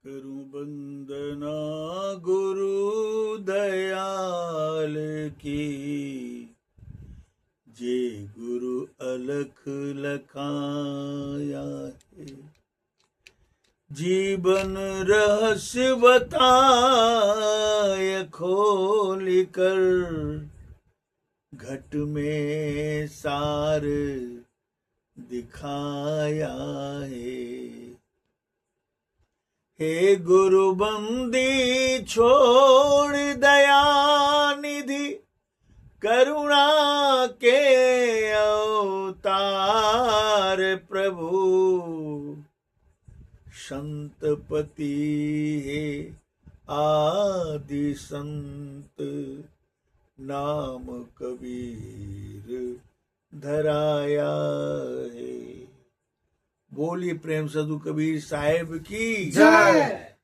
करूं वंदना गुरु दयाल की, जे गुरु अलख लखाया है। जीवन रहस्य बताय खोल कर, घट में सार दिखाया है। हे गुरु बंदी छोड़ दया निधि, करुणा के अवतार प्रभु। संतपति है आदि संत, नाम कबीर धराया है। बोलिए प्रेम साधु कबीर साहेब की जय।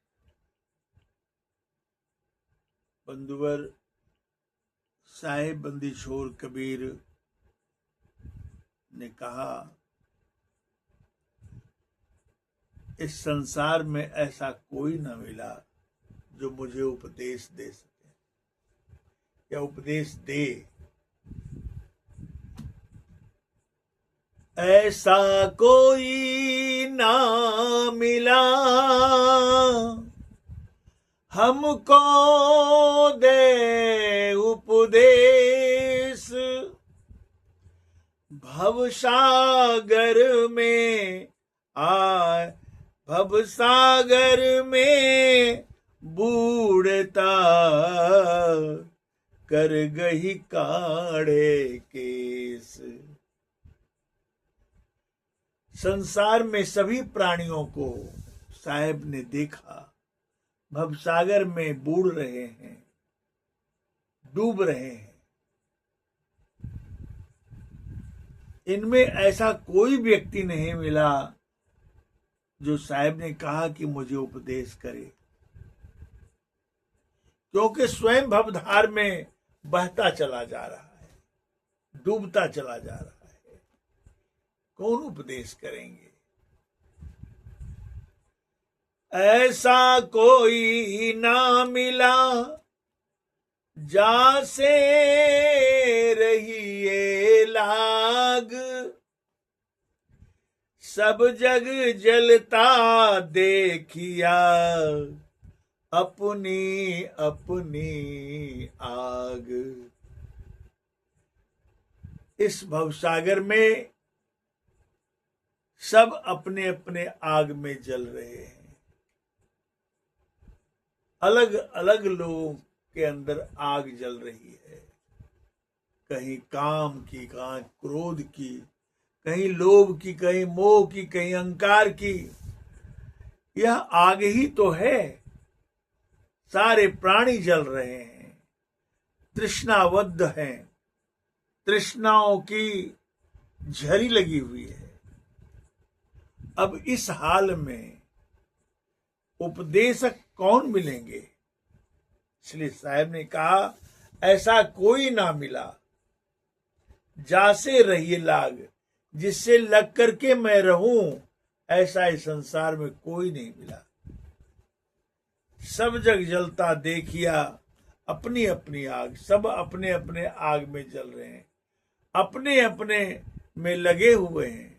बंधुवर साहेब बंदी छोर कबीर ने कहा, इस संसार में ऐसा कोई न मिला जो मुझे उपदेश दे सके या उपदेश दे। ऐसा कोई ना मिला हमको दे उपदेश, भवसागर में आए भवसागर में बूढ़ता, कर गही काढ़े केस। संसार में सभी प्राणियों को साहेब ने देखा, भवसागर में बूढ़ रहे हैं, डूब रहे हैं। इनमें ऐसा कोई व्यक्ति नहीं मिला जो साहेब ने कहा कि मुझे उपदेश करे, क्योंकि स्वयं भवधार में बहता चला जा रहा है, डूबता चला जा रहा है। कौन उपदेश करेंगे? ऐसा कोई ना मिला जासे रहिए लाग, सब जग जलता देखिया अपनी अपनी आग। इस भवसागर में सब अपने अपने आग में जल रहे हैं। अलग अलग लोगों के अंदर आग जल रही है, कहीं काम की, कहीं क्रोध की, कहीं लोभ की, कहीं मोह की, कहीं अहंकार की। यह आग ही तो है। सारे प्राणी जल रहे हैं, तृष्णाबद्ध हैं, तृष्णाओं की झरी लगी हुई है। अब इस हाल में उपदेशक कौन मिलेंगे? इसलिए साहब ने कहा, ऐसा कोई ना मिला जासे रहिए लाग, जिससे लग करके मैं रहूं, ऐसा इस संसार में कोई नहीं मिला। सब जग जलता देखिया अपनी अपनी आग, सब अपने अपने आग में जल रहे हैं, अपने अपने में लगे हुए हैं।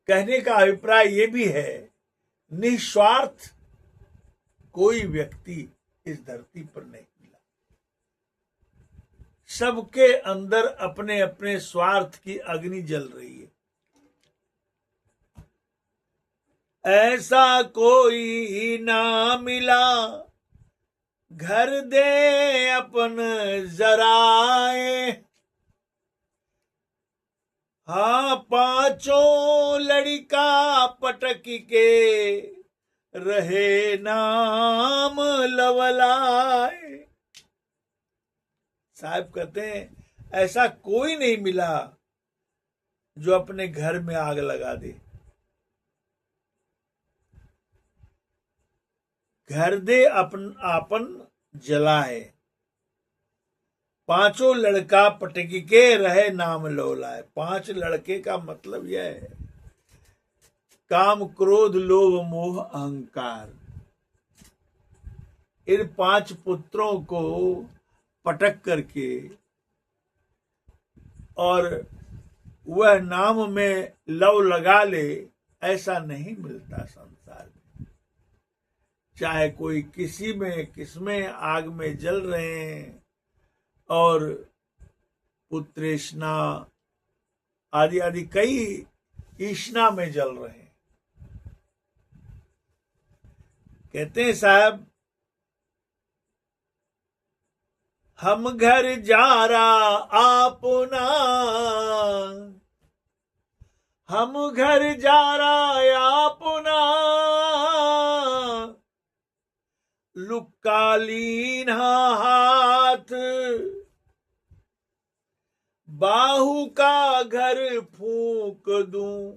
कहने का अभिप्राय ये भी है, निस्वार्थ कोई व्यक्ति इस धरती पर नहीं मिला। सबके अंदर अपने अपने स्वार्थ की अग्नि जल रही है। ऐसा कोई ना मिला घर दे अपन जराए, हाँ पांचों लड़का पटक के रहे नाम लवलाए। साहब कहते हैं, ऐसा कोई नहीं मिला जो अपने घर में आग लगा दे। घर दे अपन आपन जलाए, पांचों लड़का पटकी के रहे नाम लोलाए। 5 लड़के का मतलब यह है काम, क्रोध, लोभ, मोह, अहंकार, इन 5 पुत्रों को पटक करके और वह नाम में लव लगा ले, ऐसा नहीं मिलता संसार में। चाहे कोई किसी में किसमें आग में जल रहे हैं और पुत्रेष्णा आदि आदि कई ईष्णा में जल रहे हैं। कहते हैं साहब, हम घर जारा आपना, हम घर जारा आपना, लुक्कालीन हाथ, बाहु का घर फूंक दूं,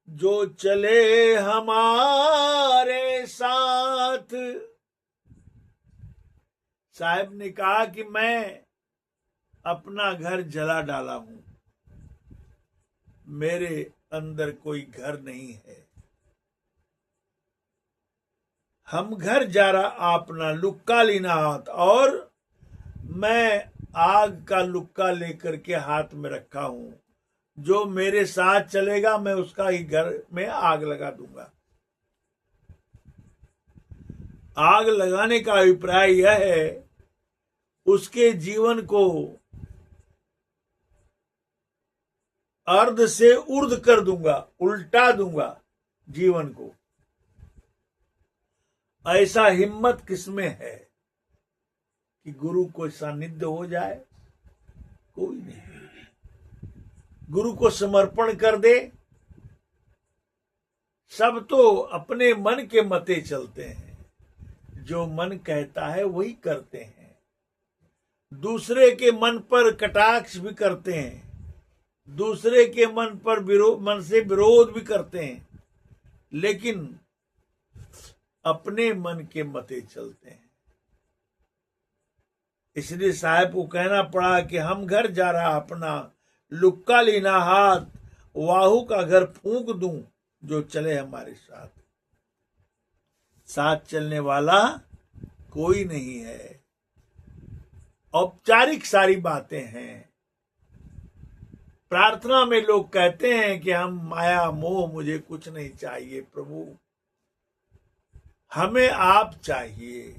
जो चले हमारे साथ। साहब ने कहा कि मैं अपना घर जला डाला हूं, मेरे अंदर कोई घर नहीं है। हम घर जा रहा अपना लुक्का लेना हाथ, और मैं आग का लुक्का लेकर के हाथ में रखा हूं, जो मेरे साथ चलेगा मैं उसका ही घर में आग लगा दूंगा। आग लगाने का अभिप्राय यह है, उसके जीवन को अर्ध से ऊर्ध्व कर दूंगा, उल्टा दूंगा जीवन को। ऐसा हिम्मत किसमें है कि गुरु को सानिध्य हो जाए? कोई नहीं। गुरु को समर्पण कर दे। सब तो अपने मन के मते चलते हैं, जो मन कहता है वही करते हैं। दूसरे के मन पर कटाक्ष भी करते हैं, दूसरे के मन से विरोध भी करते हैं, लेकिन अपने मन के मते चलते हैं। इसलिए साहब को कहना पड़ा कि हम घर जा रहा अपना, लुक्का लेना हाथ, वाहु का घर फूंक दूं, जो चले हमारे साथ। साथ चलने वाला कोई नहीं है। औपचारिक सारी बातें हैं। प्रार्थना में लोग कहते हैं कि हम माया मोह, मुझे कुछ नहीं चाहिए प्रभु, हमें आप चाहिए।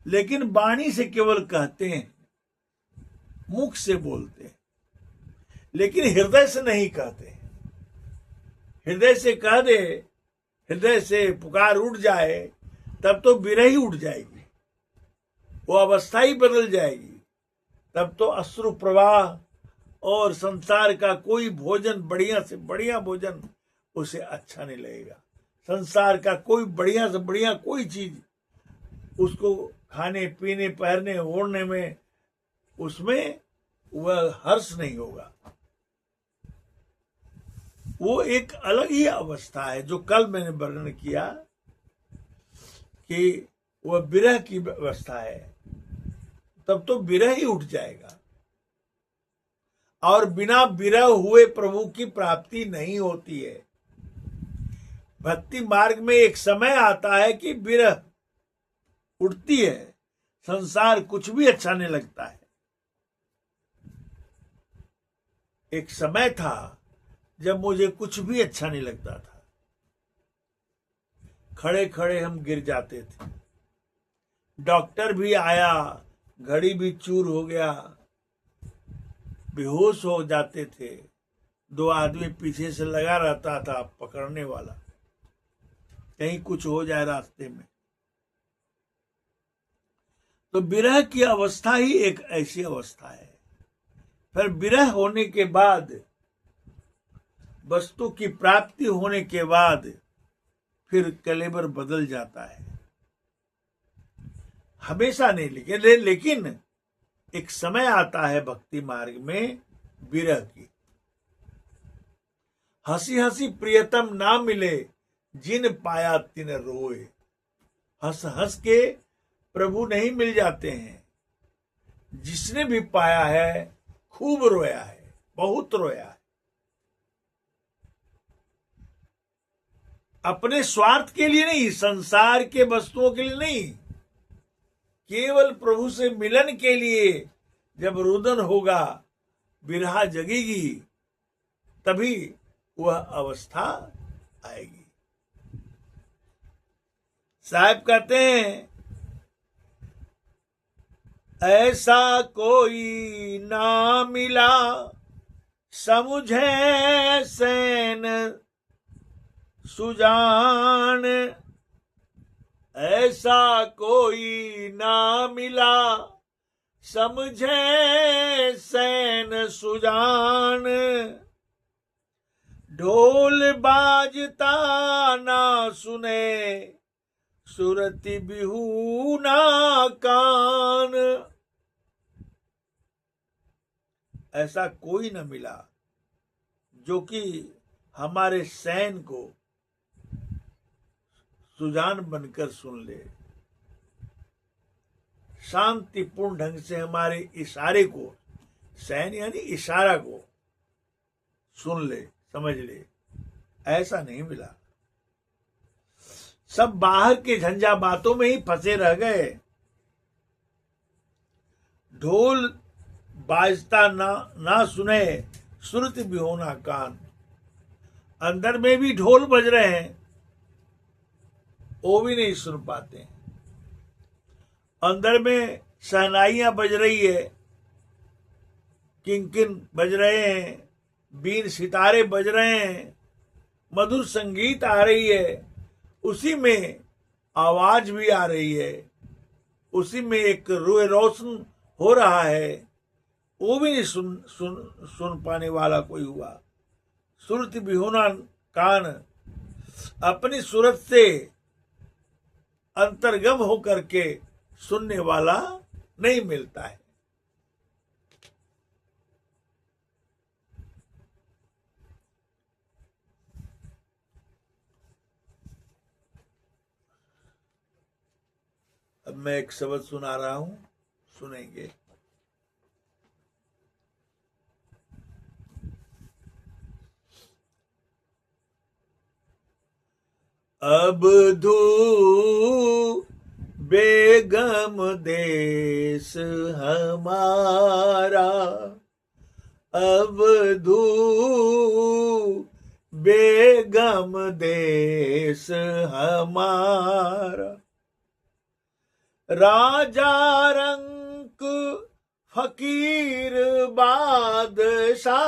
लेकिन वाणी से केवल कहते हैं, मुख से बोलते हैं, लेकिन हृदय से नहीं कहते। हृदय से कह दे, हृदय से पुकार उठ जाए, तब तो विरह ही उठ जाएगी, वो अवस्था ही बदल जाएगी। तब तो अश्रु प्रवाह और संसार का कोई भोजन, बढ़िया से बढ़िया भोजन उसे अच्छा नहीं लगेगा। संसार का कोई बढ़िया से बढ़िया कोई चीज उसको खाने पीने पहनने ओढ़ने में, उसमें वह हर्ष नहीं होगा। वो एक अलग ही अवस्था है, जो कल मैंने वर्णन किया कि वह विरह की अवस्था है। तब तो विरह ही उठ जाएगा, और बिना विरह हुए प्रभु की प्राप्ति नहीं होती है। भक्ति मार्ग में एक समय आता है कि विरह उठती है, संसार कुछ भी अच्छा नहीं लगता है। एक समय था जब मुझे कुछ भी अच्छा नहीं लगता था, खड़े खड़े हम गिर जाते थे। डॉक्टर भी आया, घड़ी भी चूर हो गया, बेहोश हो जाते थे। 2 आदमी पीछे से लगा रहता था पकड़ने वाला, कहीं कुछ हो जाए रास्ते में। तो विरह की अवस्था ही एक ऐसी अवस्था है। फिर विरह होने के बाद, वस्तु की प्राप्ति होने के बाद, फिर कलेवर बदल जाता है। हमेशा नहीं, लेकिन एक समय आता है भक्ति मार्ग में विरह की। हंसी हंसी प्रियतम ना मिले, जिन पाया तिन रोए। हंस हंस के प्रभु नहीं मिल जाते हैं। जिसने भी पाया है खूब रोया है, बहुत रोया है। अपने स्वार्थ के लिए नहीं, संसार के वस्तुओं के लिए नहीं, केवल प्रभु से मिलन के लिए जब रुदन होगा, विरहा जगेगी, तभी वह अवस्था आएगी। साहब कहते हैं, ऐसा कोई ना मिला समुझे सैन सुजान, ऐसा कोई ना मिला समझे सैन सुजान, ढोल बाजता ना सुने सुरति बिहू ना कान। ऐसा कोई न मिला जो कि हमारे सैन को सुजान बनकर सुन ले, शांतिपूर्ण ढंग से हमारे इशारे को, सैन यानी इशारा को सुन ले, समझ ले, ऐसा नहीं मिला। सब बाहर के झंझा बातों में ही फंसे रह गए। ढोल बाजता ना सुने सुरत भी होना कान, अंदर में भी ढोल बज रहे हैं, वो भी नहीं सुन पाते। अंदर में शहनाइयां बज रही है, किंकिन बज रहे हैं, बीन सितारे बज रहे हैं, मधुर संगीत आ रही है, उसी में आवाज भी आ रही है, उसी में एक रोए रोशन हो रहा है, वो भी नहीं सुन पाने वाला कोई हुआ। सुरत भी होना कान, अपनी सूरत से अंतर्गम होकर के सुनने वाला नहीं मिलता है। अब मैं एक शब्द सुना रहा हूं, सुनेंगे। अबधू बेगम देश हमारा, अबधू बेगम देश हमारा, राजा रंक फकीर बादशाह,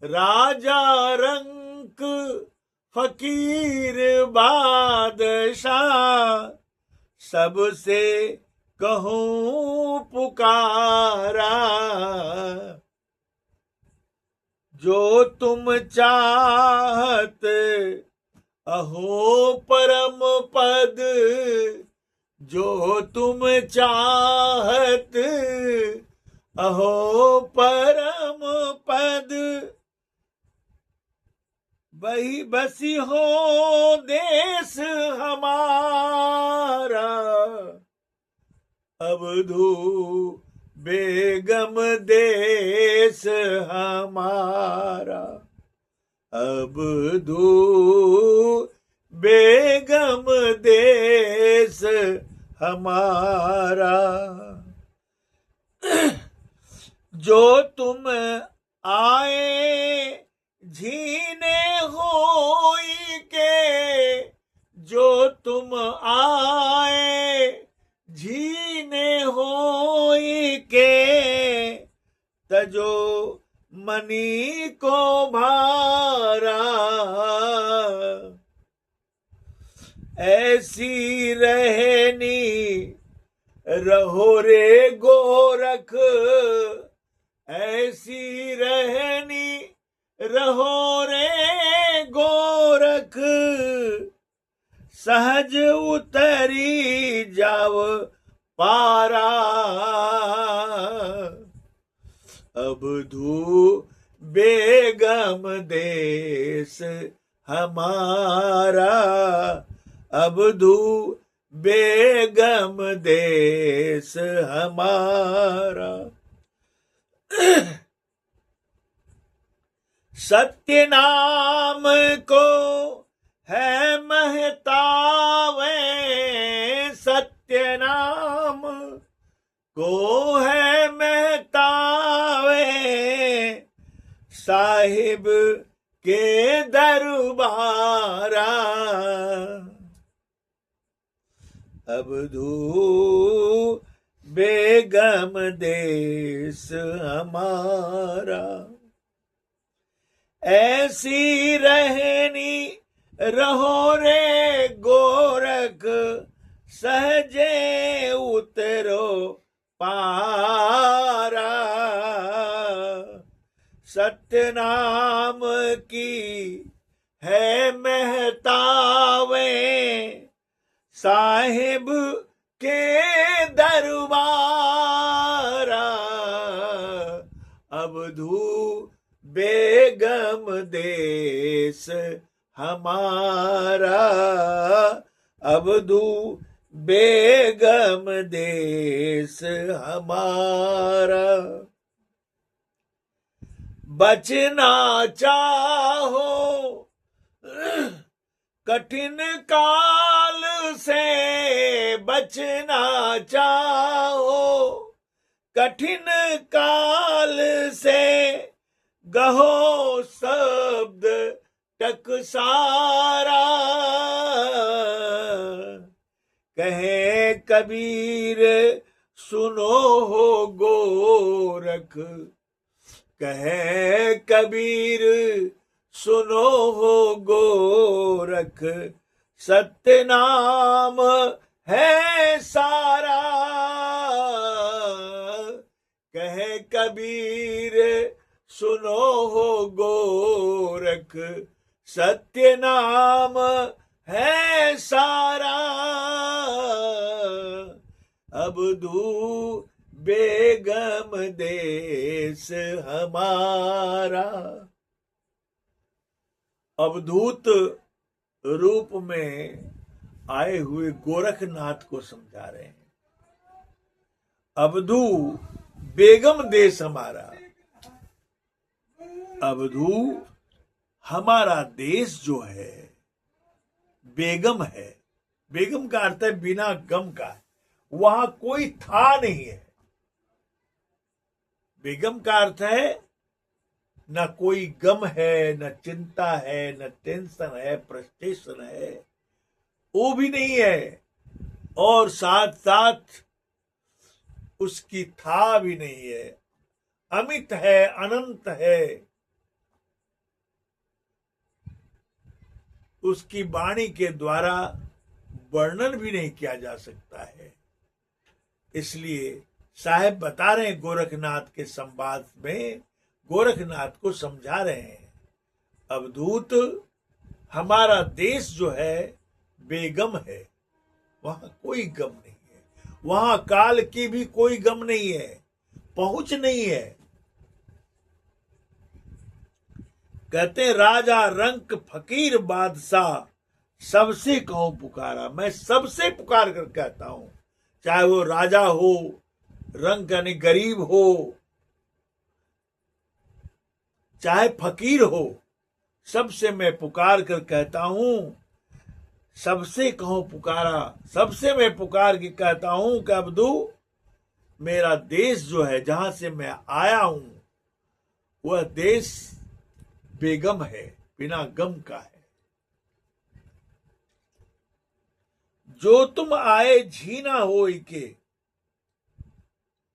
राजा रंक फकीर बादशाह, सबसे कहूं पुकारा, जो तुम चाहत अहो परम पद, जो तुम चाहत अहो परम पद, वही बसी हो देश हमारा, अबधू बेगम देश हमारा, अबधू बेगम देश हमारा, जो तुम आए झीने होई के, जो तुम आए झीने होई के, तजो मनी को भारा, ऐसी रहनी रहो रे गोरख, ऐसी रहनी रहो रे गोरख, सहज उतरी जाव पारा, अबधू बेगम देश हमारा, अबधू बेगम देश हमारा, सत्य नाम को साहिब के दरबारा, अबधू बेगम देश हमारा। ऐसी रहनी रहो रे गोरख, सहजे उतरो पारा। सत्य नाम की है महतावे, साहिब के दरबारा। अबधू बेगम देश हमारा, अबधू बेगम देश हमारा। बचना चाहो कठिन काल से, बचना चाहो कठिन काल से, गहो शब्द टकसारा। कहे कबीर सुनो हो गोरख, कहे कबीर सुनो हो गोरख, सत्य नाम है सारा। कहे कबीर सुनो हो गोरख, सत्य नाम है सारा। अबधू बेगम देश हमारा। अवधूत रूप में आए हुए गोरखनाथ को समझा रहे हैं। अवधू बेगम देश हमारा, अवधू हमारा देश जो है बेगम है। बेगम का अर्थ है बिना गम का, वहां कोई था नहीं है। बेगम का अर्थ है न कोई गम है, न चिंता है, न टेंशन है, फ्रस्ट्रेशन है, वो भी नहीं है, और साथ साथ उसकी था भी नहीं है। अमित है, अनंत है, उसकी वाणी के द्वारा वर्णन भी नहीं किया जा सकता है। इसलिए साहब बता रहे हैं गोरखनाथ के संवाद में, गोरखनाथ को समझा रहे हैं अवधूत हमारा देश जो है बेगम है, वहां कोई गम नहीं है, वहां काल की भी कोई गम नहीं है, पहुंच नहीं है। कहते हैं राजा रंक फकीर बादशाह सबसे कहूं पुकारा। मैं सबसे पुकार कर कहता हूं, चाहे वो राजा हो, रंक यानी गरीब हो, चाहे फकीर हो, सबसे मैं पुकार कर कहता हूं, सबसे कहूं पुकारा, सबसे मैं पुकार के कहता हूं कि अब्दू मेरा देश जो है जहां से मैं आया हूं वह देश बेगम है, बिना गम का है। जो तुम आए झीना होई के,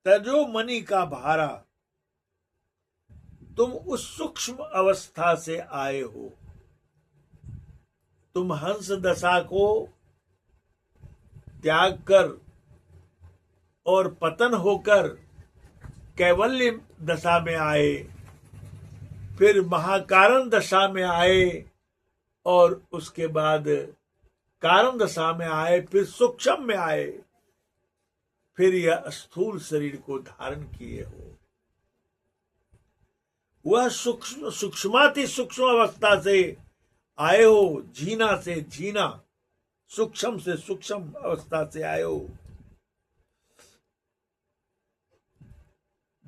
तजो मणि का भारा। तुम उस सूक्ष्म अवस्था से आए हो, तुम हंस दशा को त्याग कर और पतन होकर कैवल्य दशा में आए, फिर महाकारण दशा में आए, और उसके बाद कारण दशा में आए, फिर सूक्ष्म में आए, फिर यह स्थूल शरीर को धारण किए हो। वह सूक्ष्माति सूक्ष्म अवस्था से आए हो, झीना से झीना, सूक्ष्म से सूक्ष्म अवस्था से आए हो।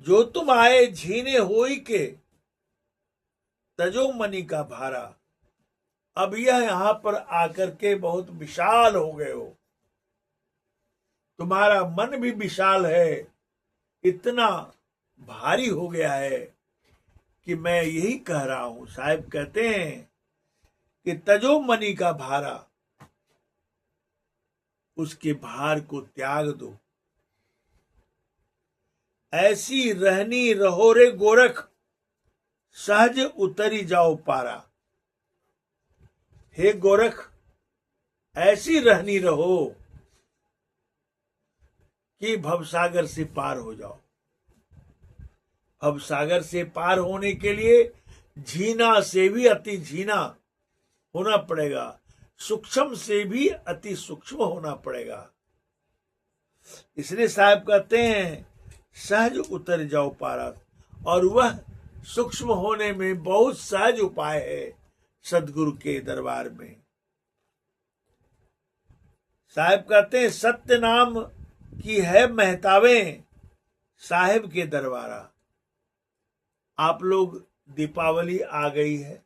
जो तुम आए झीने होई के, तजो मणि का भारा। अब यह यहां पर आकर के बहुत विशाल हो गए हो, तुम्हारा मन भी विशाल है, इतना भारी हो गया है कि मैं यही कह रहा हूं। साहब कहते हैं कि तजो मनी का भारा, उसके भार को त्याग दो। ऐसी रहनी रहो रे गोरख, सहज उतरी जाओ पारा। हे गोरख, ऐसी रहनी रहो कि भवसागर से पार हो जाओ। भवसागर से पार होने के लिए झीना से भी अति झीना होना पड़ेगा, सूक्ष्म से भी अति सूक्ष्म होना पड़ेगा। इसलिए साहब कहते हैं सहज उतर जाओ पारा, और वह सूक्ष्म होने में बहुत सहज उपाय है सदगुरु के दरबार में। साहब कहते हैं सत्य नाम की है महतावें साहिब के दरबारा। आप लोग दीपावली आ गई है,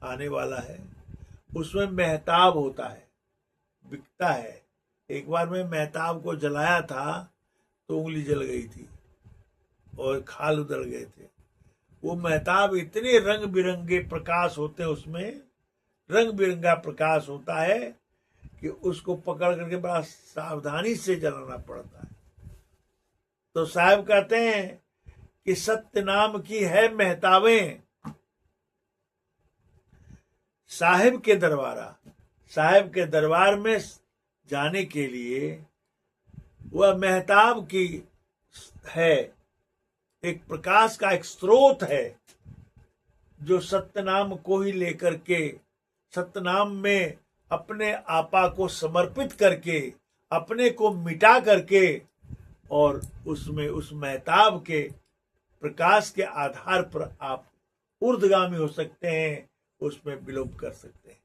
आने वाला है, उसमें मेहताब होता है, बिकता है। एक बार मैं मेहताब को जलाया था तो उंगली जल गई थी और खाल उधड़ गए थे। वो मेहताब इतने रंग बिरंगे प्रकाश होते हैं, उसमें रंग बिरंगा प्रकाश होता है कि उसको पकड़ करके बड़ा सावधानी से जलाना पड़ता है। तो साहब कहते हैं कि सत्य नाम की है महताबें साहिब के दरबारा। साहिब के दरबार में जाने के लिए वह महताब की है, एक प्रकाश का एक स्रोत है जो सत्यनाम को ही लेकर के, सत्यनाम में अपने आपा को समर्पित करके, अपने को मिटा करके, और उसमें उस महताब के प्रकाश के आधार पर आप ऊर्ध्वगामी हो सकते हैं, उसमें विलोप कर सकते हैं।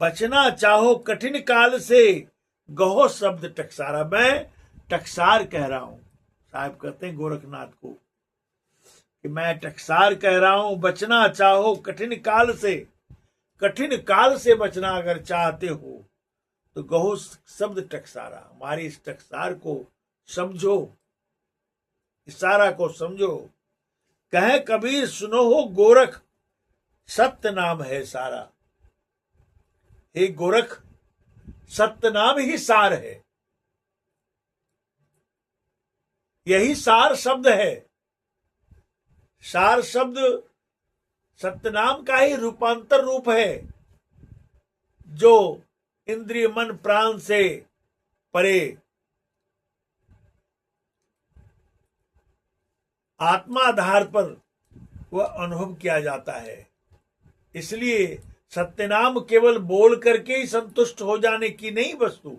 बचना चाहो कठिन काल से, गहो शब्द टकसारा। मैं टकसार कह रहा हूं, साहब कहते हैं गोरखनाथ को कि मैं टकसार कह रहा हूं। बचना चाहो कठिन काल से, कठिन काल से बचना अगर चाहते हो तो गहो शब्द टकसारा। हमारी इस टकसार को समझो, इशारा को समझो। कहे कबीर सुनो हो गोरख, सत्य नाम है सारा। हे गोरख, सत्य नाम ही सार है, यही सार शब्द है। सार शब्द सत्यनाम का ही रूपांतर रूप है, जो इंद्रिय मन प्राण से परे आत्माधार पर वह अनुभव किया जाता है। इसलिए सत्यनाम केवल बोल करके ही संतुष्ट हो जाने की नहीं वस्तु,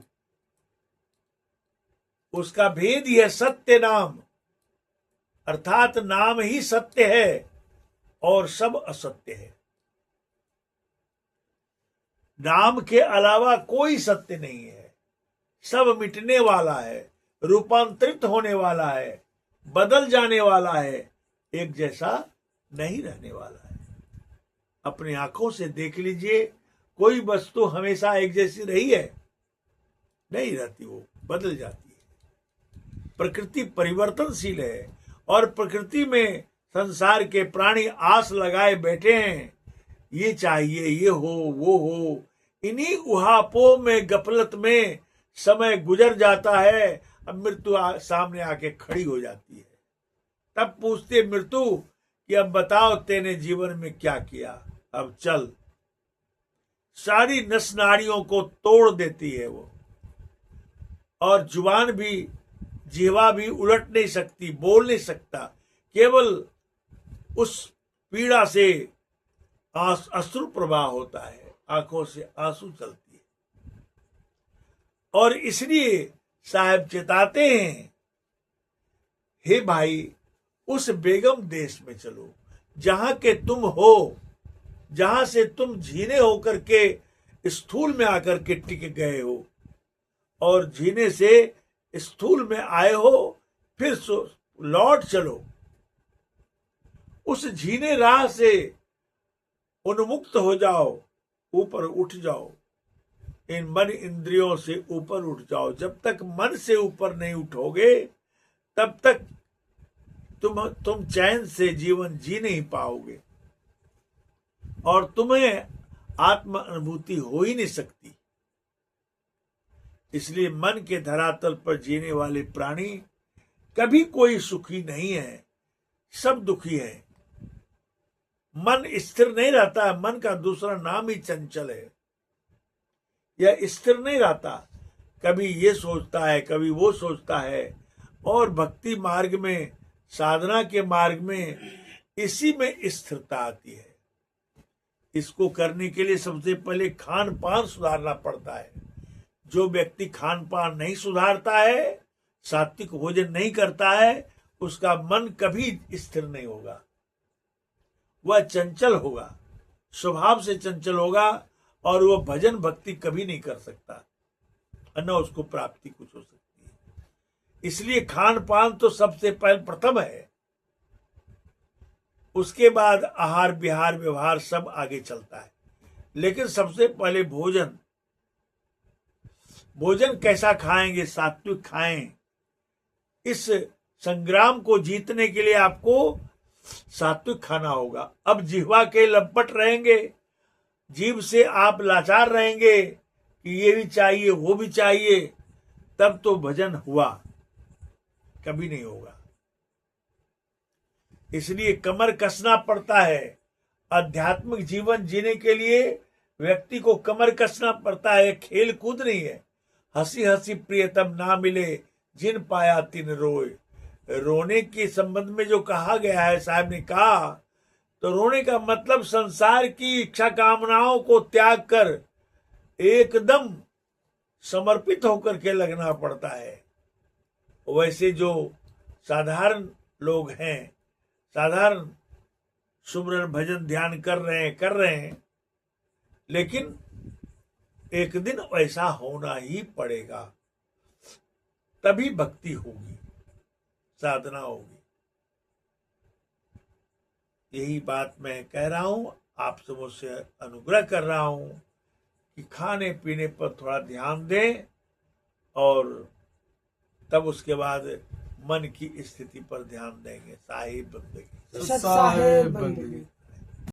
उसका भेद ही है सत्य नाम, अर्थात नाम ही सत्य है और सब असत्य है। नाम के अलावा कोई सत्य नहीं है, सब मिटने वाला है, रूपांतरित होने वाला है, बदल जाने वाला है, एक जैसा नहीं रहने वाला है। अपनी आंखों से देख लीजिए, कोई वस्तु हमेशा एक जैसी रही है? नहीं रहती, वो बदल जाती है। प्रकृति परिवर्तनशील है और प्रकृति में संसार के प्राणी आस लगाए बैठे हैं, ये चाहिए, ये हो, वो हो। इन्हीं उहापों में, गफलत में समय गुजर जाता है। अब मृत्यु सामने आके खड़ी हो जाती है, तब पूछते मृत्यु कि अब बताओ तेने जीवन में क्या किया, अब चल। सारी नस नाड़ियों को तोड़ देती है वो, और जुबान भी, जीवा भी उलट नहीं सकती, बोल नहीं सकता, केवल उस पीड़ा से अश्रु प्रवाह होता है, आंखों से आंसू चलती है। और इसलिए साहब चेताते हैं, हे भाई, उस बेगम देश में चलो जहां के तुम हो, जहां से तुम झीने होकर के स्थूल में आकर के टिक गए हो, और झीने से स्थूल में आए हो, फिर लौट चलो। उस झीने राह से उन्मुक्त हो जाओ, ऊपर उठ जाओ, इन मन इंद्रियों से ऊपर उठ जाओ। जब तक मन से ऊपर नहीं उठोगे, तब तक तुम चैन से जीवन जी नहीं पाओगे और तुम्हें आत्म अनुभूति हो ही नहीं सकती। इसलिए मन के धरातल पर जीने वाले प्राणी कभी कोई सुखी नहीं है, सब दुखी है। मन स्थिर नहीं रहता है, मन का दूसरा नाम ही चंचल है। यह स्थिर नहीं रहता, कभी ये सोचता है कभी वो सोचता है। और भक्ति मार्ग में, साधना के मार्ग में इसी में स्थिरता आती है। इसको करने के लिए सबसे पहले खान पान सुधारना पड़ता है। जो व्यक्ति खान पान नहीं सुधारता है, सात्विक भोजन नहीं करता है, उसका मन कभी स्थिर नहीं होगा। वह चंचल होगा, स्वभाव से चंचल होगा और वह भजन भक्ति कभी नहीं कर सकता, न उसको प्राप्ति कुछ हो सकती है। इसलिए खान पान तो सबसे पहले प्रथम है, उसके बाद आहार विहार व्यवहार सब आगे चलता है। लेकिन सबसे पहले भोजन कैसा खाएंगे? सात्विक खाएं। इस संग्राम को जीतने के लिए आपको सात्विक खाना होगा। अब जिह्वा के लपट रहेंगे, जीभ से आप लाचार रहेंगे कि ये भी चाहिए वो भी चाहिए, तब तो भजन हुआ, कभी नहीं होगा। इसलिए कमर कसना पड़ता है। आध्यात्मिक जीवन जीने के लिए व्यक्ति को कमर कसना पड़ता है, खेल कूद नहीं है। हंसी हंसी प्रियतम ना मिले, जिन पाया तिन रोए। रोने के संबंध में जो कहा गया है, साहब ने कहा, तो रोने का मतलब संसार की इच्छा कामनाओं को त्याग कर एकदम समर्पित होकर के लगना पड़ता है। वैसे जो साधारण लोग हैं, साधारण सुमरन भजन ध्यान कर रहे हैं, लेकिन एक दिन ऐसा होना ही पड़ेगा, तभी भक्ति होगी, साधना होगी। यही बात मैं कह रहा हूं, आप सबों से अनुग्रह कर रहा हूं कि खाने पीने पर थोड़ा ध्यान दें और तब उसके बाद मन की स्थिति पर ध्यान देंगे। साहिब बंदगी।